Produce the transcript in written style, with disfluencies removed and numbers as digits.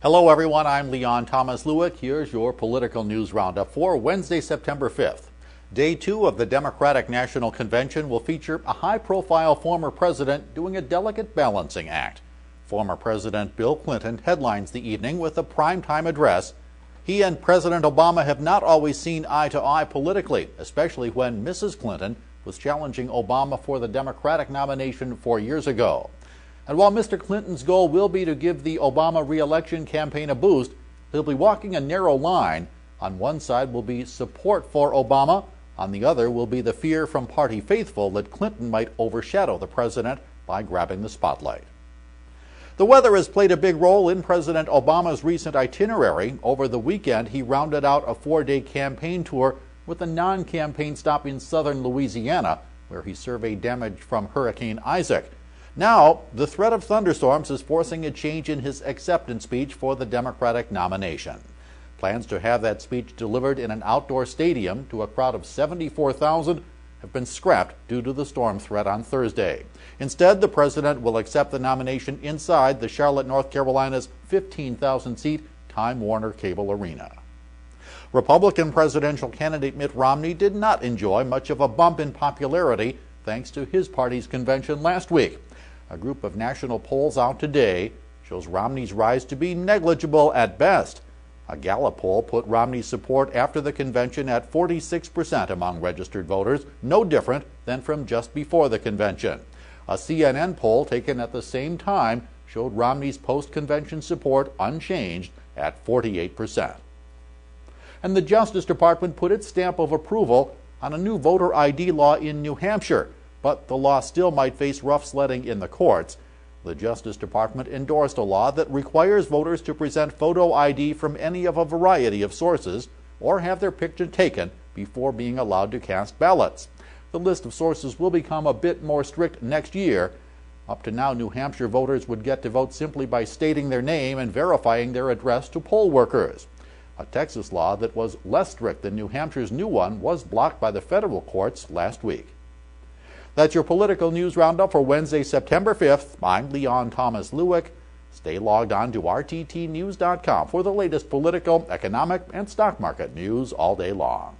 Hello everyone, I'm Leon Thomas Lewick. Here's your political news roundup for Wednesday, September 5th. Day 2 of the Democratic National Convention will feature a high-profile former president doing a delicate balancing act. Former President Bill Clinton headlines the evening with a primetime address. He and President Obama have not always seen eye to eye politically, especially when Mrs. Clinton was challenging Obama for the Democratic nomination 4 years ago. And while Mr. Clinton's goal will be to give the Obama re-election campaign a boost, he'll be walking a narrow line. On one side will be support for Obama. On the other will be the fear from party faithful that Clinton might overshadow the president by grabbing the spotlight. The weather has played a big role in President Obama's recent itinerary. Over the weekend, he rounded out a 4-day campaign tour with a non-campaign stop in southern Louisiana, where he surveyed damage from Hurricane Isaac. Now, the threat of thunderstorms is forcing a change in his acceptance speech for the Democratic nomination. Plans to have that speech delivered in an outdoor stadium to a crowd of 74,000 have been scrapped due to the storm threat on Thursday. Instead, the president will accept the nomination inside the Charlotte, North Carolina's 15,000-seat Time Warner Cable Arena. Republican presidential candidate Mitt Romney did not enjoy much of a bump in popularity thanks to his party's convention last week. A group of national polls out today shows Romney's rise to be negligible at best. A Gallup poll put Romney's support after the convention at 46% among registered voters, no different than from just before the convention. A CNN poll taken at the same time showed Romney's post-convention support unchanged at 48%. And the Justice Department put its stamp of approval on a new voter ID law in New Hampshire, but the law still might face rough sledding in the courts. The Justice Department endorsed a law that requires voters to present photo ID from any of a variety of sources or have their picture taken before being allowed to cast ballots. The list of sources will become a bit more strict next year. Up to now, New Hampshire voters would get to vote simply by stating their name and verifying their address to poll workers. A Texas law that was less strict than New Hampshire's new one was blocked by the federal courts last week. That's your political news roundup for Wednesday, September 5th. I'm Leon Thomas Lewick. Stay logged on to rttnews.com for the latest political, economic, and stock market news all day long.